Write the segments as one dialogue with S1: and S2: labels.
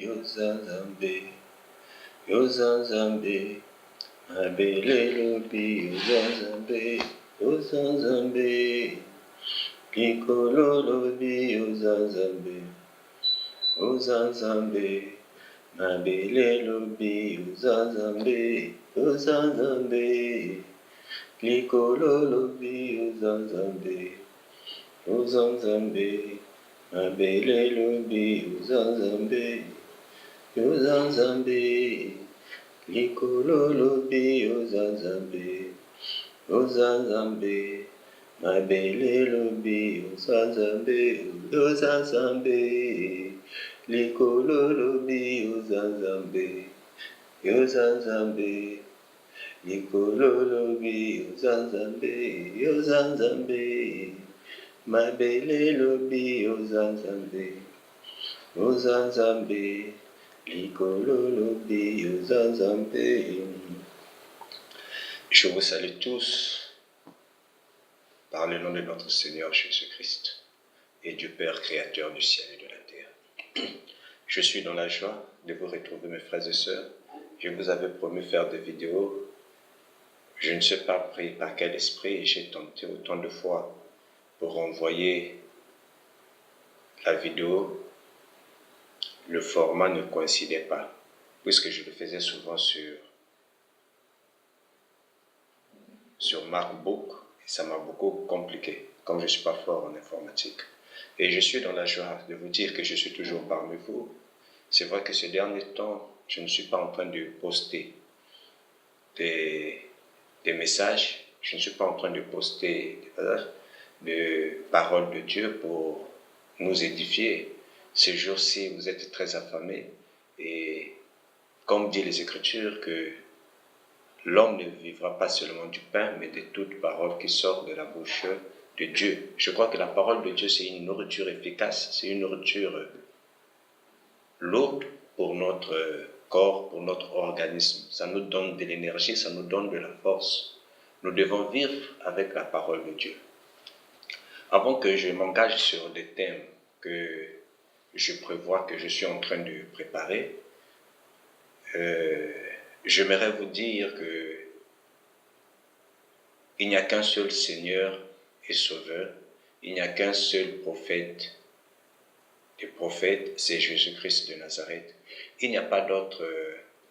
S1: Yozanzambe, Yozanzambe, Mabele lobi, Yozanzambe, Yozanzambe, Likolo lobi, Yozanzambe, Yozanzambe, Mabele lobi, Yozanzambe, Yozanzambe, Likolo lobi, Yozanzambe, Yozanzambe, Mabele lobi, Yozanzambe, Yozanzambe, Likolo lobi, Yozanzambe, Yozanzambe, Mabele lobi, Yozanzambe, Yozanzambe, Likolo lobi, Yozanzambe, Yozanzambe, Likolo lobi, Yozanzambe, Yozanzambe, Mabele lobi, Yozanzambe, Yozanzambe, Likolo lobi, Yozanzambe. Je vous salue tous par le nom de notre Seigneur Jésus-Christ et du Père créateur du ciel et de la terre. Je suis dans la joie de vous retrouver, mes frères et sœurs. Je vous avais promis faire des vidéos. Je ne sais pas pris par quel esprit et j'ai tenté autant de fois pour envoyer la vidéo. Le format ne coïncidait pas, puisque je le faisais souvent sur MacBook, et ça m'a beaucoup compliqué, comme je ne suis pas fort en informatique. Et je suis dans la joie de vous dire que je suis toujours parmi vous. C'est vrai que ces derniers temps, je ne suis pas en train de poster des messages, je ne suis pas en train de poster des paroles de Dieu pour nous édifier. Ces jours-ci, vous êtes très affamés et comme dit les Écritures que l'homme ne vivra pas seulement du pain, mais de toute parole qui sort de la bouche de Dieu. Je crois que la parole de Dieu, c'est une nourriture efficace, c'est une nourriture lourde pour notre corps, pour notre organisme. Ça nous donne de l'énergie, ça nous donne de la force. Nous devons vivre avec la parole de Dieu. Avant que je m'engage sur des thèmes que je prévois, que je suis en train de préparer, j'aimerais vous dire que il n'y a qu'un seul Seigneur et Sauveur, il n'y a qu'un seul prophète des prophètes, c'est Jésus-Christ de Nazareth. Il n'y a pas d'autre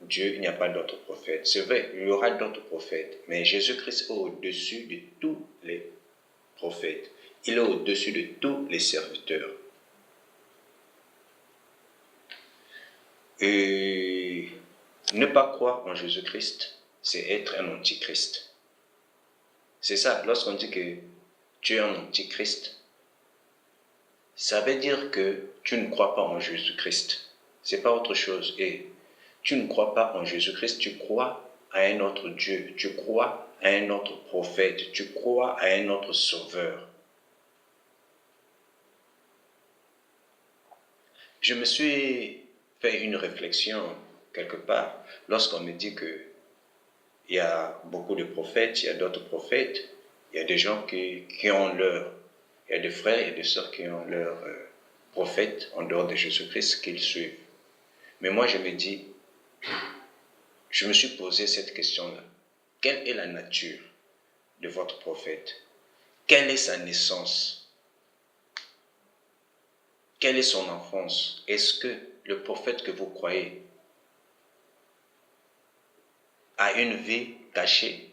S1: Dieu, il n'y a pas d'autre prophète. C'est vrai, il y aura d'autres prophètes, mais Jésus-Christ est au-dessus de tous les prophètes. Il est au-dessus de tous les serviteurs. Et ne pas croire en Jésus-Christ, c'est être un antichrist. C'est ça, lorsqu'on dit que tu es un antichrist, ça veut dire que tu ne crois pas en Jésus-Christ. C'est pas autre chose. Et tu ne crois pas en Jésus-Christ, tu crois à un autre Dieu, tu crois à un autre prophète, tu crois à un autre sauveur. Je me suis fait une réflexion quelque part lorsqu'on me dit que il y a beaucoup de prophètes, il y a d'autres prophètes, il y a des gens qui ont leur, il y a des frères et des sœurs qui ont leur prophète en dehors de Jésus-Christ qu'ils suivent. Mais moi je me dis, je me suis posé cette question-là. Quelle est la nature de votre prophète? Quelle est sa naissance? Quelle est son enfance? Est-ce que le prophète que vous croyez a une vie cachée?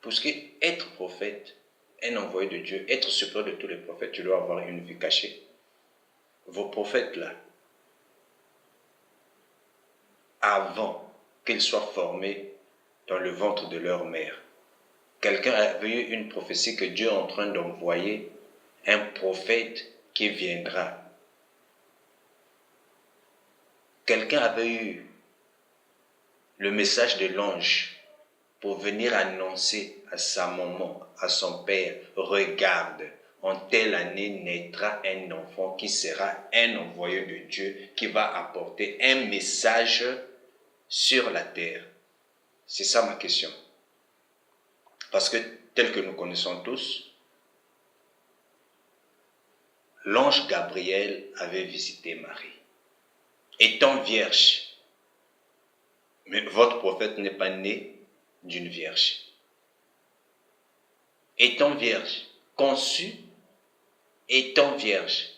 S1: Parce que être prophète, un envoyé de Dieu, être supérieur de tous les prophètes, tu dois avoir une vie cachée. Vos prophètes là, avant qu'ils soient formés dans le ventre de leur mère, quelqu'un avait eu une prophétie que Dieu est en train d'envoyer un prophète qui viendra. Quelqu'un avait eu le message de l'ange pour venir annoncer à sa maman, à son père, regarde, en telle année naîtra un enfant qui sera un envoyé de Dieu, qui va apporter un message sur la terre. C'est ça ma question. Parce que tel que nous connaissons tous, l'ange Gabriel avait visité Marie. étant vierge. Mais votre prophète n'est pas né d'une vierge. Étant vierge, conçu, étant vierge.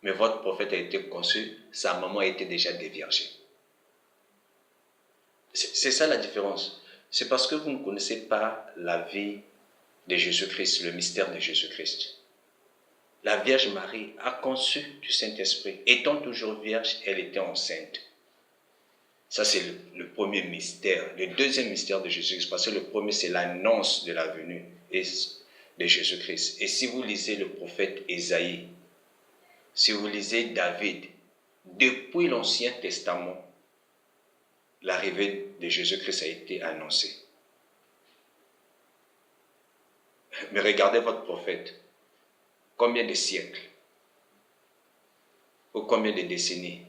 S1: Mais votre prophète a été conçu, sa maman était déjà déviergée. C'est ça la différence. C'est parce que vous ne connaissez pas la vie de Jésus-Christ, le mystère de Jésus-Christ. La Vierge Marie a conçu du Saint-Esprit. Étant toujours vierge, elle était enceinte. Ça, c'est le premier mystère. Le deuxième mystère de Jésus-Christ, parce que le premier, c'est l'annonce de la venue de Jésus-Christ. Et si vous lisez le prophète Ésaïe, si vous lisez David, depuis l'Ancien Testament, l'arrivée de Jésus-Christ a été annoncée. Mais regardez votre prophète. Combien de siècles ou combien de décennies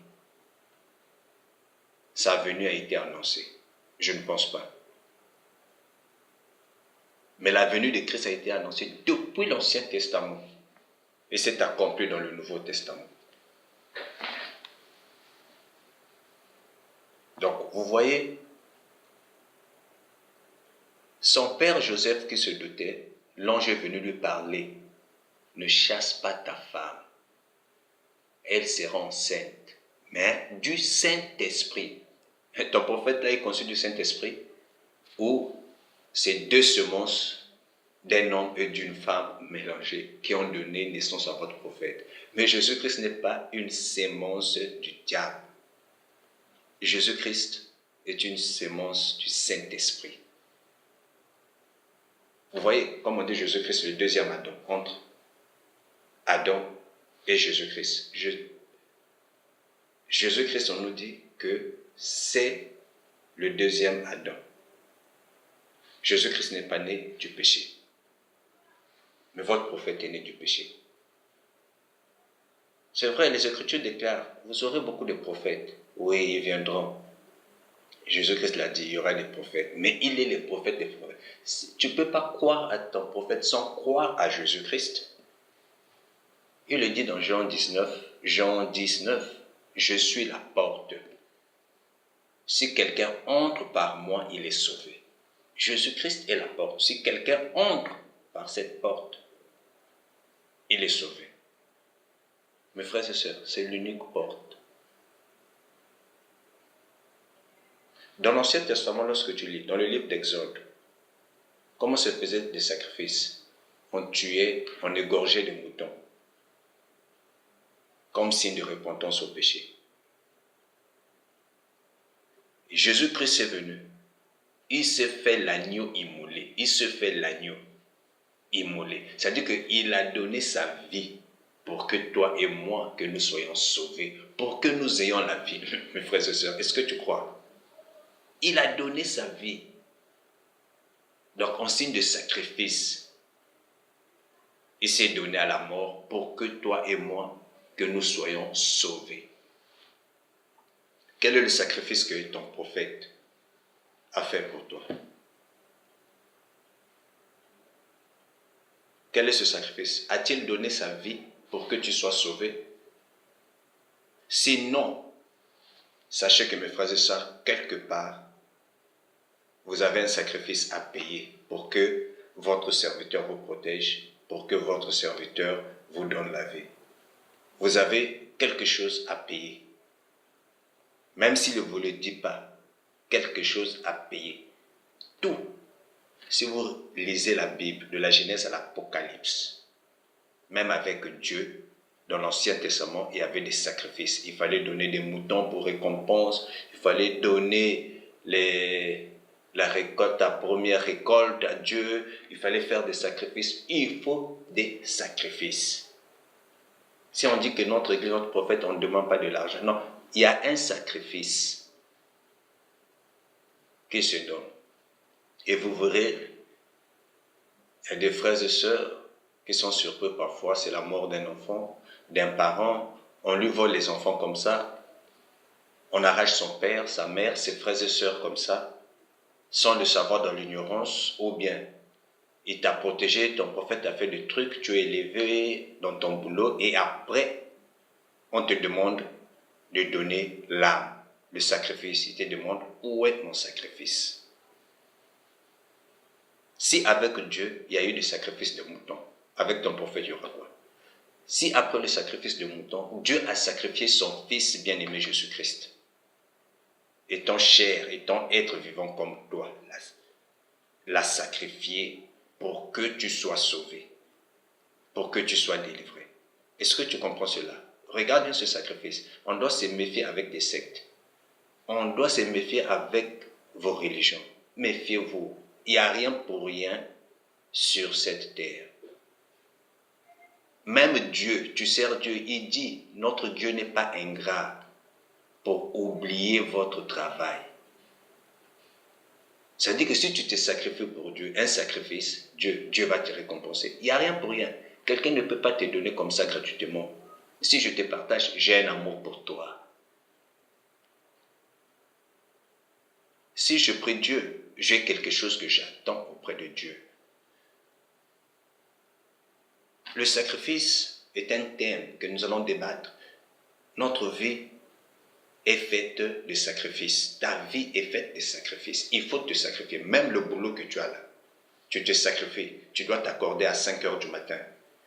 S1: sa venue a été annoncée? Je ne pense pas. Mais la venue de Christ a été annoncée depuis l'Ancien Testament et s'est accomplie dans le Nouveau Testament. Donc, vous voyez, son père Joseph qui se doutait, l'ange est venu lui parler. Ne chasse pas ta femme. Elle sera enceinte, mais du Saint-Esprit. Ton prophète là est conçu du Saint-Esprit, ou c'est deux semences d'un homme et d'une femme mélangées qui ont donné naissance à votre prophète. Mais Jésus-Christ n'est pas une sémence du diable. Jésus-Christ est une sémence du Saint-Esprit. Vous voyez, comme on dit Jésus-Christ, le deuxième Adam, entre Adam et Jésus-Christ. Jésus-Christ, on nous dit que c'est le deuxième Adam. Jésus-Christ n'est pas né du péché. Mais votre prophète est né du péché. C'est vrai, les Écritures déclarent, vous aurez beaucoup de prophètes. Oui, ils viendront. Jésus-Christ l'a dit, il y aura des prophètes. Mais il est le prophète des prophètes. Tu ne peux pas croire à ton prophète sans croire à Jésus-Christ. Il le dit dans Jean 19, je suis la porte. Si quelqu'un entre par moi, il est sauvé. Jésus-Christ est la porte. Si quelqu'un entre par cette porte, il est sauvé. Mes frères et sœurs, c'est l'unique porte. Dans l'Ancien Testament, lorsque tu lis, dans le livre d'Exode, comment se faisaient des sacrifices? On tuait, on égorgeait des moutons, comme signe de repentance au péché. Et Jésus-Christ est venu. Il s'est fait l'agneau immolé. Il se fait l'agneau immolé. C'est-à-dire qu'il a donné sa vie pour que toi et moi, que nous soyons sauvés, pour que nous ayons la vie. Mes frères et sœurs, est-ce que tu crois? Il a donné sa vie. Donc, en signe de sacrifice, il s'est donné à la mort pour que toi et moi, que nous soyons sauvés. Quel est le sacrifice que ton prophète a fait pour toi? Quel est ce sacrifice? A-t-il donné sa vie pour que tu sois sauvé? Sinon, sachez que mes frères et sœurs, quelque part, vous avez un sacrifice à payer pour que votre serviteur vous protège, pour que votre serviteur vous donne la vie. Vous avez quelque chose à payer. Même s'il ne vous le dit pas, quelque chose à payer. Tout. Si vous lisez la Bible, de la Genèse à l'Apocalypse, même avec Dieu, dans l'Ancien Testament, il y avait des sacrifices. Il fallait donner des moutons pour récompense. Il fallait donner la récolte, la première récolte à Dieu. Il fallait faire des sacrifices. Il faut des sacrifices. Si on dit que notre Église, notre prophète, on ne demande pas de l'argent. Non, il y a un sacrifice qui se donne. Et vous verrez, il y a des frères et sœurs qui sont surpris parfois, c'est la mort d'un enfant, d'un parent, on lui vole les enfants comme ça, on arrache son père, sa mère, ses frères et sœurs comme ça, sans le savoir dans l'ignorance, ou bien il t'a protégé, ton prophète a fait des trucs, tu es élevé dans ton boulot, et après, on te demande de donner l'âme, le sacrifice. Il te demande, où est mon sacrifice? Si avec Dieu, il y a eu des sacrifices de moutons, avec ton prophète, il y aura quoi? Si après le sacrifice de moutons, Dieu a sacrifié son Fils bien-aimé Jésus-Christ, étant chair, étant être vivant comme toi, l'a sacrifié pour que tu sois sauvé, pour que tu sois délivré. Est-ce que tu comprends cela? Regarde bien ce sacrifice. On doit se méfier avec des sectes. On doit se méfier avec vos religions. Méfiez-vous. Il n'y a rien pour rien sur cette terre. Même Dieu, tu sers Dieu, il dit, notre Dieu n'est pas ingrat pour oublier votre travail. Ça veut dire que si tu te sacrifies pour Dieu, un sacrifice, Dieu va te récompenser. Il n'y a rien pour rien. Quelqu'un ne peut pas te donner comme ça gratuitement. Si je te partage, j'ai un amour pour toi. Si je prie Dieu, j'ai quelque chose que j'attends auprès de Dieu. Le sacrifice est un thème que nous allons débattre. Notre vie est faite de sacrifices. Ta vie est faite de sacrifices. Il faut te sacrifier. Même le boulot que tu as là, tu te sacrifies. Tu dois t'accorder à 5 heures du matin.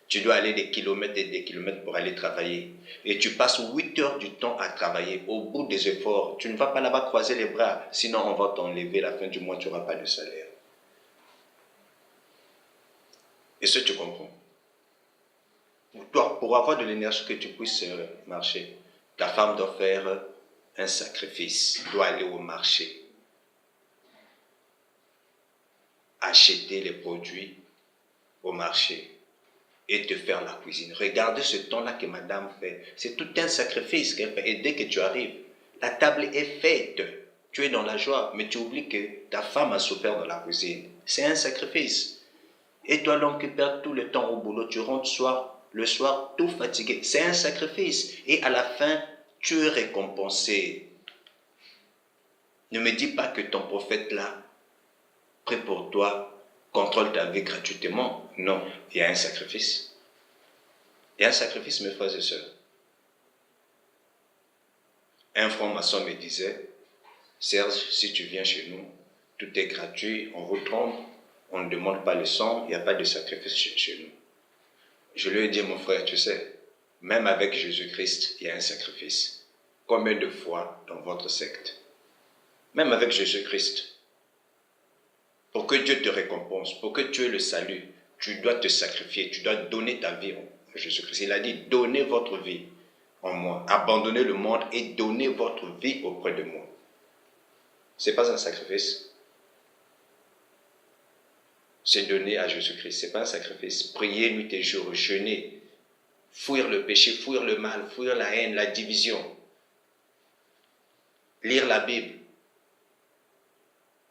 S1: Tu dois aller des kilomètres et des kilomètres pour aller travailler. Et tu passes 8 heures du temps à travailler. Au bout des efforts, tu ne vas pas là-bas croiser les bras. Sinon, on va t'enlever. À la fin du mois, tu n'auras pas de salaire. Est-ce que tu comprends? Toi, pour avoir de l'énergie que tu puisses marcher, ta femme doit faire un sacrifice, doit aller au marché, acheter les produits au marché et te faire la cuisine. Regardez ce temps-là que madame fait. C'est tout un sacrifice qu'elle fait. Et dès que tu arrives, la table est faite. Tu es dans la joie, mais tu oublies que ta femme a souffert dans la cuisine. C'est un sacrifice. Et toi, l'homme qui perd tout le temps au boulot, tu rentres le soir tout fatigué. C'est un sacrifice. Et à la fin, tu es récompensé. Ne me dis pas que ton prophète là, prêt pour toi, contrôle ta vie gratuitement. Non, il y a un sacrifice. Il y a un sacrifice, mes frères et sœurs. Un franc-maçon me disait, Serge, si tu viens chez nous, tout est gratuit, on vous trompe, on ne demande pas le sang, il n'y a pas de sacrifice chez nous. Je lui ai dit, mon frère, tu sais, même avec Jésus-Christ, il y a un sacrifice. Combien de fois dans votre secte? Même avec Jésus-Christ, pour que Dieu te récompense, pour que tu aies le salut, tu dois te sacrifier, tu dois donner ta vie à Jésus-Christ. Il a dit, donnez votre vie en moi, abandonnez le monde et donnez votre vie auprès de moi. Ce n'est pas un sacrifice. C'est donner à Jésus-Christ, ce n'est pas un sacrifice. Prier nuit et jour, jeûner, fuir le péché, fuir le mal, fuir la haine, la division. Lire la Bible,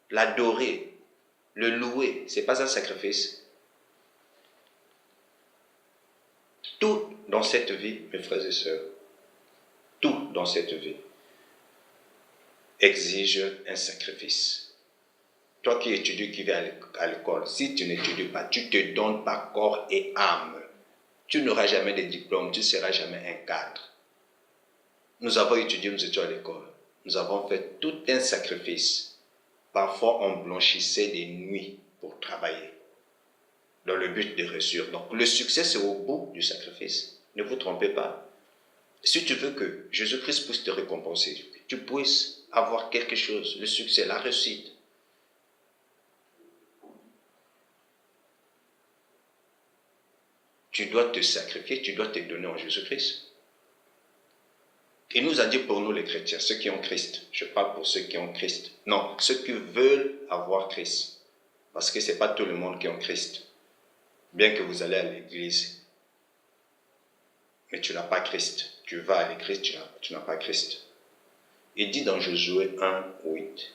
S1: l'adorer, le louer, ce n'est pas un sacrifice. Tout dans cette vie, mes frères et sœurs, tout dans cette vie exige un sacrifice. Toi qui étudies, qui vas à l'école, si tu n'étudies pas, tu ne te donnes pas corps et âme, tu n'auras jamais de diplôme, tu ne seras jamais un cadre. Nous avons étudié, nous étions à l'école, nous avons fait tout un sacrifice. Parfois, on blanchissait des nuits pour travailler, dans le but de réussir. Donc, le succès, c'est au bout du sacrifice. Ne vous trompez pas. Si tu veux que Jésus-Christ puisse te récompenser, que tu puisses avoir quelque chose, le succès, la réussite, tu dois te sacrifier, tu dois te donner en Jésus-Christ. Il nous a dit pour nous les chrétiens, ceux qui ont Christ, je parle pour ceux qui ont Christ, non, ceux qui veulent avoir Christ, parce que ce n'est pas tout le monde qui a Christ, bien que vous allez à l'église, mais tu n'as pas Christ, tu vas à l'église, tu n'as pas Christ. Il dit dans Josué 1:8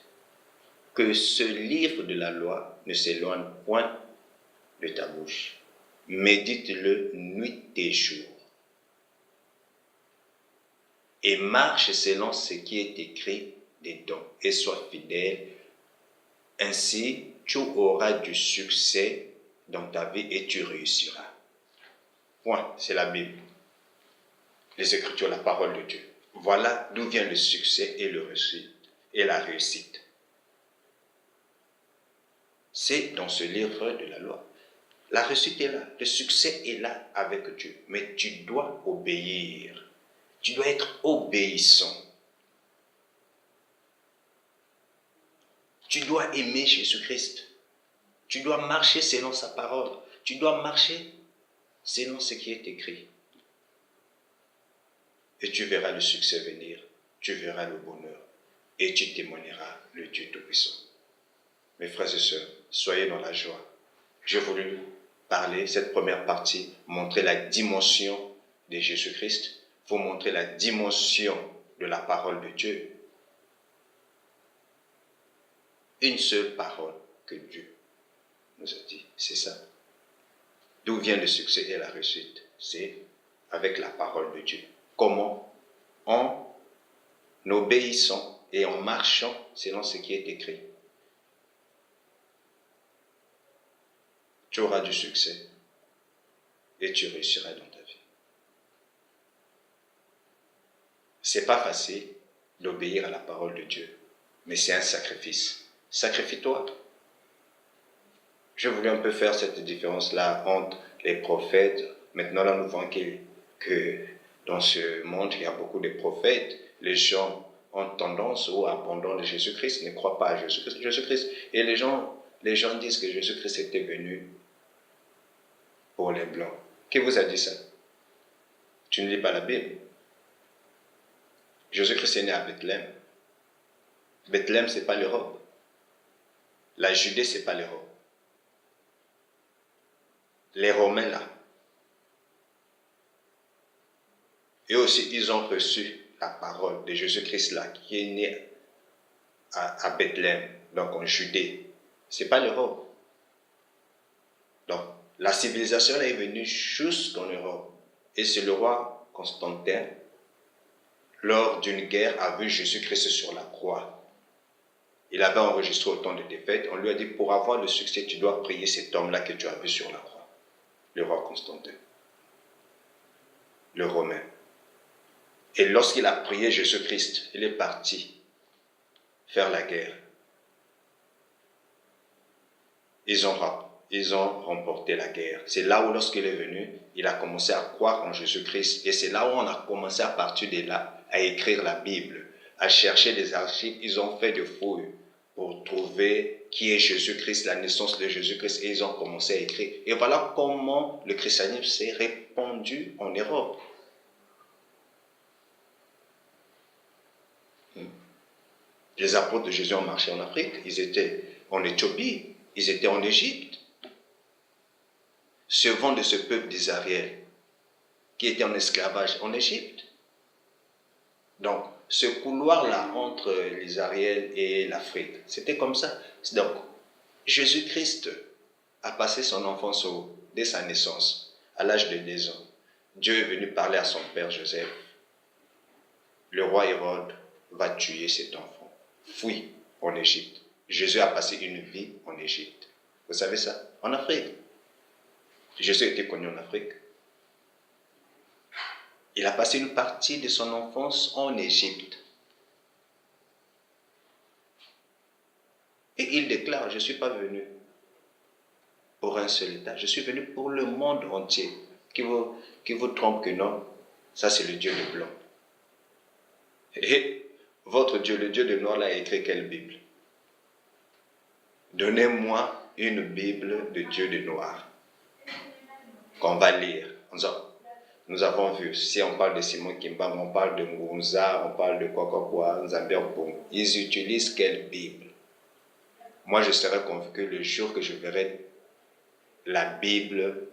S1: que ce livre de la loi ne s'éloigne point de ta bouche, médite-le nuit et jour, et marche selon ce qui est écrit dedans, et sois fidèle. Ainsi, tu auras du succès dans ta vie et tu réussiras. Point, c'est la Bible. Les Écritures, la parole de Dieu. Voilà d'où vient le succès et la réussite. C'est dans ce livre de la loi. La réussite est là, le succès est là avec Dieu. Mais tu dois obéir. Tu dois être obéissant. Tu dois aimer Jésus-Christ. Tu dois marcher selon sa parole. Tu dois marcher selon ce qui est écrit. Et tu verras le succès venir. Tu verras le bonheur. Et tu témoigneras le Dieu Tout-Puissant. Mes frères et sœurs, soyez dans la joie. J'ai voulu parler, cette première partie, montrer la dimension de Jésus-Christ, vous montrer la dimension de la parole de Dieu. Une seule parole que Dieu nous a dit, c'est ça. D'où vient le succès et la réussite? C'est avec la parole de Dieu. Comment? En obéissant et en marchant selon ce qui est écrit. Tu auras du succès et tu réussiras dans ta vie. C'est pas facile d'obéir à la parole de Dieu, mais c'est un sacrifice. Sacrifie-toi. J'ai voulu un peu faire cette différence-là entre les prophètes. Maintenant, là, nous voyons que dans ce monde, il y a beaucoup de prophètes. Les gens ont tendance ou abandonnent de Jésus-Christ, ne croient pas à Jésus-Christ. Et les gens disent que Jésus-Christ était venu pour les Blancs. Qui vous a dit ça? Tu ne lis pas la Bible. Jésus-Christ est né à Bethléem. Bethléem, ce n'est pas l'Europe. La Judée, ce n'est pas l'Europe. Les Romains, là. Et aussi, ils ont reçu la parole de Jésus-Christ, là, qui est né à Bethléem, donc en Judée. Ce n'est pas l'Europe. Donc, la civilisation là, est venue jusqu'en Europe. Et c'est le roi Constantin, lors d'une guerre, a vu Jésus-Christ sur la croix. Il avait enregistré autant de défaites. On lui a dit, pour avoir le succès, tu dois prier cet homme-là que tu as vu sur la croix. Le roi Constantin. Le Romain. Et lorsqu'il a prié Jésus-Christ, il est parti faire la guerre. Ils ont remporté la guerre. C'est là où, lorsqu'il est venu, il a commencé à croire en Jésus-Christ. Et c'est là où on a commencé à partir de là à écrire la Bible, à chercher des archives. Ils ont fait des fouilles pour trouver qui est Jésus-Christ, la naissance de Jésus-Christ. Et ils ont commencé à écrire. Et voilà comment le christianisme s'est répandu en Europe. Les apôtres de Jésus ont marché en Afrique. Ils étaient en Éthiopie. Ils étaient en Égypte. Servant de ce peuple d'Israël qui était en esclavage en Égypte. Donc, ce couloir-là entre l'Israël et l'Afrique, c'était comme ça. Donc, Jésus-Christ a passé son enfance dès sa naissance, à l'âge de 10 ans. Dieu est venu parler à son père Joseph. Le roi Hérode va tuer cet enfant. Fuit en Égypte. Jésus a passé une vie en Égypte. Vous savez ça? En Afrique. Jésus était connu en Afrique. Il a passé une partie de son enfance en Égypte. Et il déclare, je ne suis pas venu pour un seul État, je suis venu pour le monde entier. Qui vous trompe que non, ça c'est le Dieu de blanc. Et votre Dieu, le Dieu de noir, là, a écrit quelle Bible? Donnez-moi une Bible de Dieu de noir qu'on va lire. Nous avons vu, si on parle de Simon Kimbam, on parle de Ngunza, on parle de quoi, Nzambe Okpong. Ils utilisent quelle Bible? Moi, je serai convaincu le jour que je verrai la Bible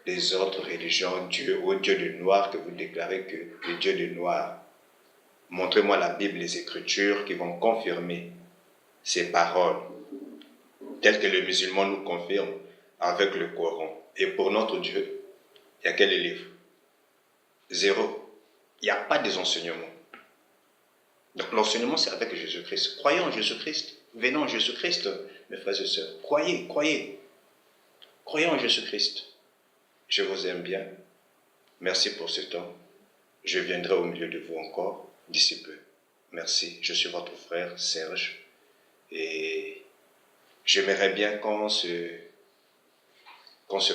S1: des autres religions, Dieu ou Dieu de noir, que vous déclarez que le Dieu de noir. Montrez-moi la Bible, les Écritures qui vont confirmer ces paroles, telles que le musulman nous confirme avec le Coran. Et pour notre Dieu, il y a quel livre? Zéro. Il n'y a pas des enseignements. Donc l'enseignement, c'est avec Jésus-Christ. Croyons en Jésus-Christ. Venons en Jésus-Christ, mes frères et sœurs. Croyez. Croyons en Jésus-Christ. Je vous aime bien. Merci pour ce temps. Je viendrai au milieu de vous encore. d'ici peu. Merci, je suis votre frère Serge et j'aimerais bien qu'on se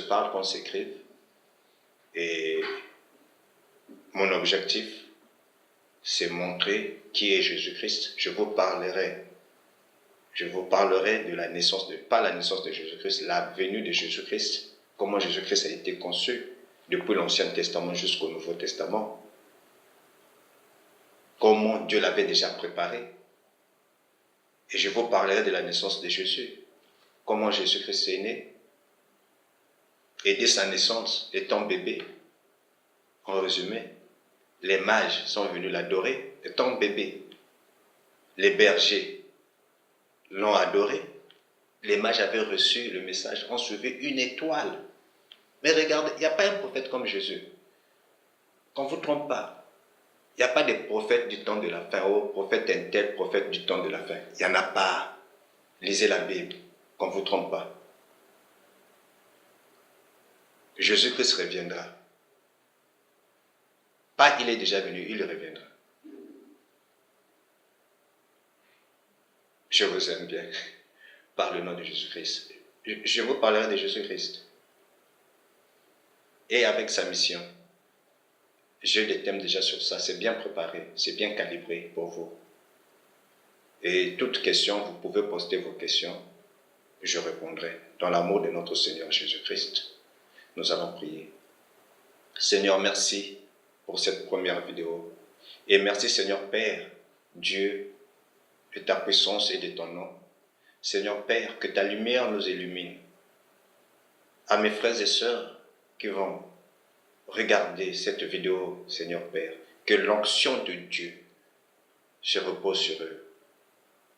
S1: parle, qu'on s'écrive. Et mon objectif, c'est montrer qui est Jésus-Christ. Je vous parlerai de la naissance, pas la naissance de Jésus-Christ, la venue de Jésus-Christ, comment Jésus-Christ a été conçu depuis l'Ancien Testament jusqu'au Nouveau Testament, comment Dieu l'avait déjà préparé. Et je vous parlerai de la naissance de Jésus, comment Jésus-Christ est né, et dès sa naissance, étant bébé, en résumé, les mages sont venus l'adorer, étant bébé. Les bergers l'ont adoré. Les mages avaient reçu le message, ont suivi une étoile. Mais regardez, il n'y a pas un prophète comme Jésus. Qu'on ne vous trompe pas. Il n'y a pas de prophètes du temps de la fin. Oh, prophète un tel, prophète du temps de la fin. Il n'y en a pas. Lisez la Bible. Qu'on ne vous trompe pas. Jésus-Christ reviendra. Pas il est déjà venu, il reviendra. Je vous aime bien. Par le nom de Jésus-Christ. Je vous parlerai de Jésus-Christ. Et avec sa mission. J'ai des thèmes déjà sur ça. C'est bien préparé. C'est bien calibré pour vous. Et toute question, vous pouvez poster vos questions. Je répondrai. Dans l'amour de notre Seigneur Jésus-Christ, nous allons prier. Seigneur, merci pour cette première vidéo. Et merci Seigneur Père, Dieu, de ta puissance et de ton nom. Seigneur Père, que ta lumière nous illumine. À mes frères et sœurs qui vont regarder cette vidéo, Seigneur Père, que l'onction de Dieu se repose sur eux.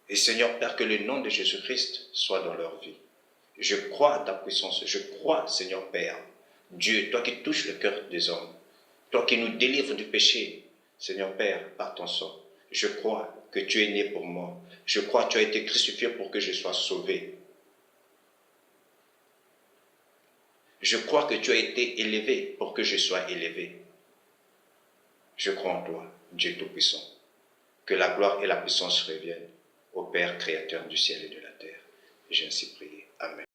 S1: Et Seigneur Père, que le nom de Jésus-Christ soit dans leur vie. Je crois à ta puissance, je crois, Seigneur Père, Dieu, toi qui touches le cœur des hommes, toi qui nous délivres du péché, Seigneur Père, par ton sang. Je crois que tu es né pour moi. Je crois que tu as été crucifié pour que je sois sauvé. Je crois que tu as été élevé pour que je sois élevé. Je crois en toi, Dieu Tout-Puissant. Que la gloire et la puissance reviennent au Père créateur du ciel et de la terre. J'ai ainsi prié. Amen.